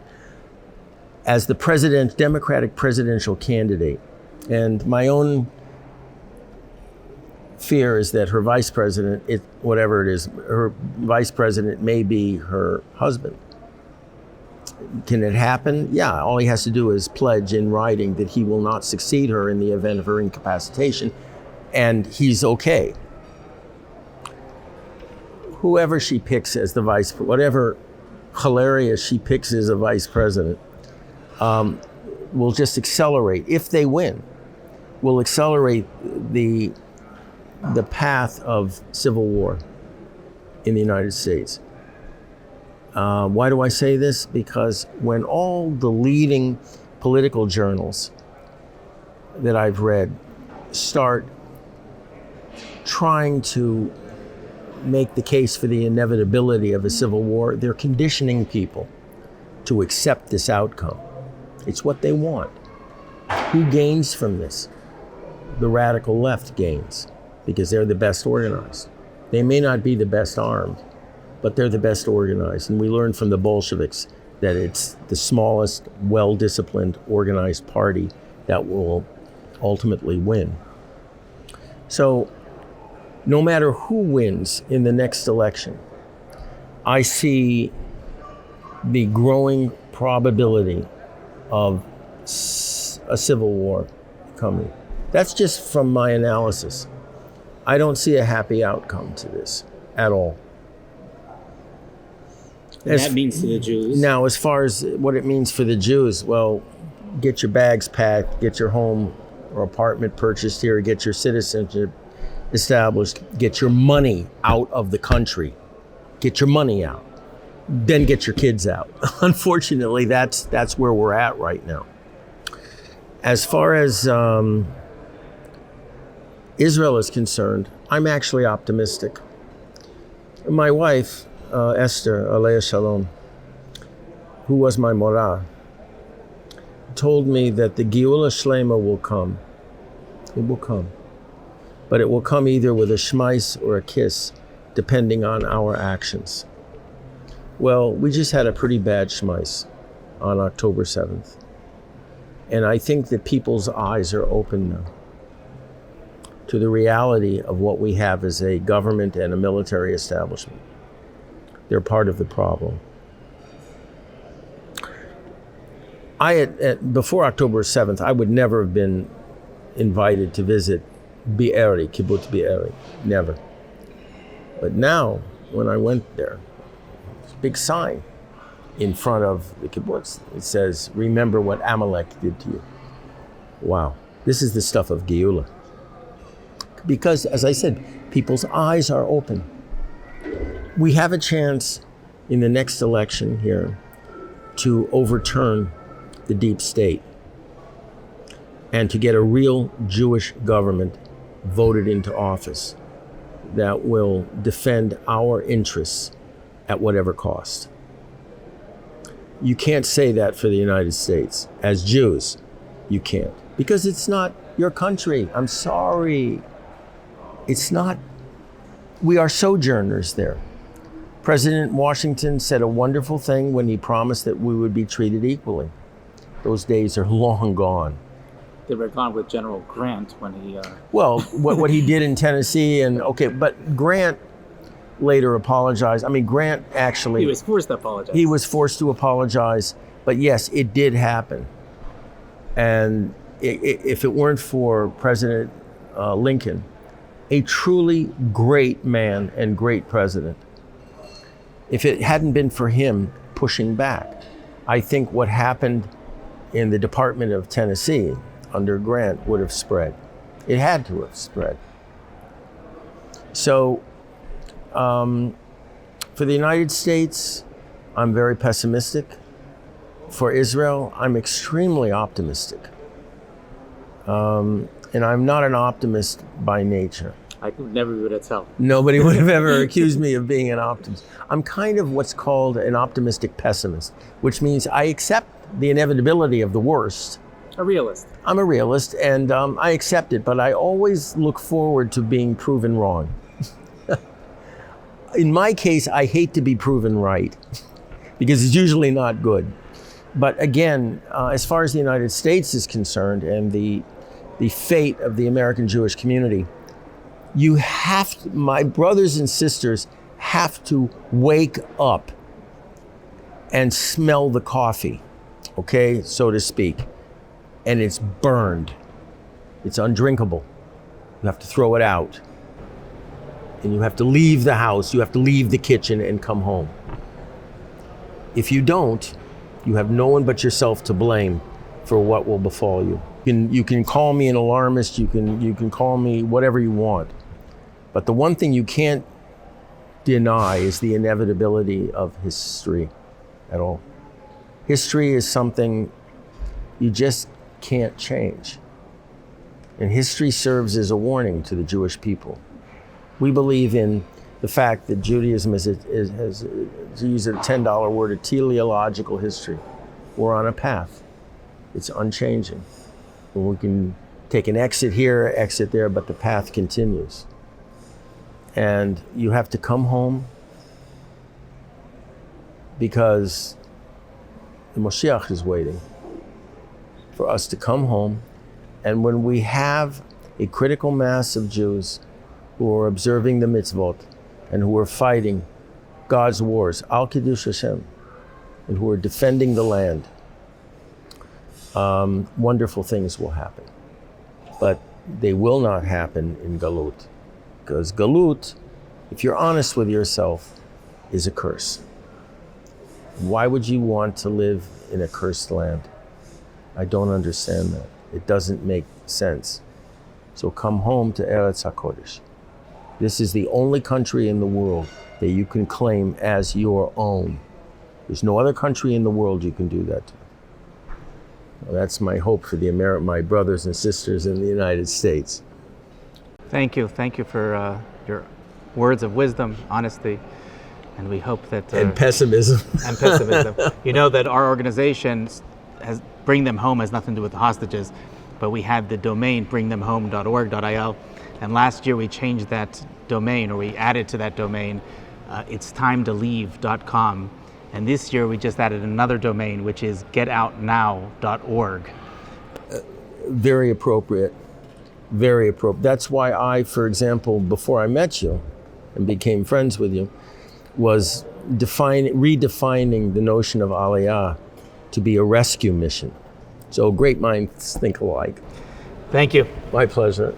as the Democratic presidential candidate. And my own fear is that her vice president, whatever it is, her vice president may be her husband. Can it happen? Yeah, all he has to do is pledge in writing that he will not succeed her in the event of her incapacitation, and he's okay. Whoever she picks as the whatever hilarious she picks as a vice president, will just accelerate, if they win, will accelerate the path of civil war in the United States. Why do I say this? Because when all the leading political journals that I've read start trying to make the case for the inevitability of a civil war, they're conditioning people to accept this outcome. It's what they want. Who gains from this? The radical left gains, because they're the best organized. They may not be the best armed, but they're the best organized. And we learned from the Bolsheviks that it's the smallest, well-disciplined, organized party that will ultimately win. So no matter who wins in the next election, I see the growing probability of a civil war coming. That's just from my analysis. I don't see a happy outcome to this at all. That means to the Jews. Now, as far as what it means for the Jews, well, get your bags packed, get your home or apartment purchased here, get your citizenship established, get your money out of the country, get your money out, then get your kids out. Unfortunately, that's where we're at right now. As far as Israel is concerned, I'm actually optimistic. My wife, Esther, Alea Shalom, who was my morah, told me that the Geula Shlema will come. It will come. But it will come either with a shmais or a kiss, depending on our actions. Well, we just had a pretty bad shmais on October 7th. And I think that people's eyes are open now to the reality of what we have as a government and a military establishment. They're part of the problem. Before October 7th, I would never have been invited to visit Be'eri, Kibbutz Be'eri, never. But now, when I went there, there's a big sign in front of the kibbutz. It says, "Remember what Amalek did to you." Wow, this is the stuff of Geula. Because, as I said, people's eyes are open. We have a chance in the next election here to overturn the deep state and to get a real Jewish government voted into office that will defend our interests at whatever cost. You can't say that for the United States. As Jews, you can't. Because it's not your country. I'm sorry. It's not. We are sojourners there. President Washington said a wonderful thing when he promised that we would be treated equally. Those days are long gone. They were gone with General Grant when he... Well, what he did in Tennessee, and okay, but Grant later apologized. I mean, Grant actually... He was forced to apologize. He was forced to apologize, but yes, it did happen. And if it weren't for President Lincoln, a truly great man and great president, if it hadn't been for him pushing back, I think what happened in the Department of Tennessee under Grant would have spread. It had to have spread. So for the United States, I'm very pessimistic. For Israel, I'm extremely optimistic. And I'm not an optimist by nature. I could never be able to tell. Nobody would have ever accused me of being an optimist. I'm kind of what's called an optimistic pessimist, which means I accept the inevitability of the worst. A realist. I'm a realist, and I accept it, but I always look forward to being proven wrong. In my case, I hate to be proven right, because it's usually not good. But again, as far as the United States is concerned and the fate of the American Jewish community, you have to, my brothers and sisters have to wake up and smell the coffee, okay, so to speak. And it's burned. It's undrinkable. You have to throw it out. And you have to leave the house, you have to leave the kitchen and come home. If you don't, you have no one but yourself to blame for what will befall you. You can call me an alarmist, you can call me whatever you want. But the one thing you can't deny is the inevitability of history at all. History is something you just can't change. And history serves as a warning to the Jewish people. We believe in the fact that Judaism has, to use a $10 word, a teleological history. We're on a path. It's unchanging. And we can take an exit here, exit there, but the path continues. And you have to come home because the Moshiach is waiting for us to come home. And when we have a critical mass of Jews who are observing the mitzvot and who are fighting God's wars, Al Kiddush Hashem, and who are defending the land, wonderful things will happen. But they will not happen in Galut. Because Galut, if you're honest with yourself, is a curse. Why would you want to live in a cursed land? I don't understand that. It doesn't make sense. So come home to Eretz HaKodesh. This is the only country in the world that you can claim as your own. There's no other country in the world you can do that to. Well, that's my hope for my brothers and sisters in the United States. Thank you for your words of wisdom, honesty, and we hope that... and pessimism. And pessimism. You know that our organization has Bring Them Home has nothing to do with the hostages, but we had the domain bringthemhome.org.il, and last year we changed that domain, or we added to that domain, it's timetolieve.com, and this year we just added another domain, which is getoutnow.org. Very appropriate. Very appropriate. That's why I, for example, before I met you and became friends with you, was redefining the notion of Aliyah to be a rescue mission. So great minds think alike. Thank you. My pleasure.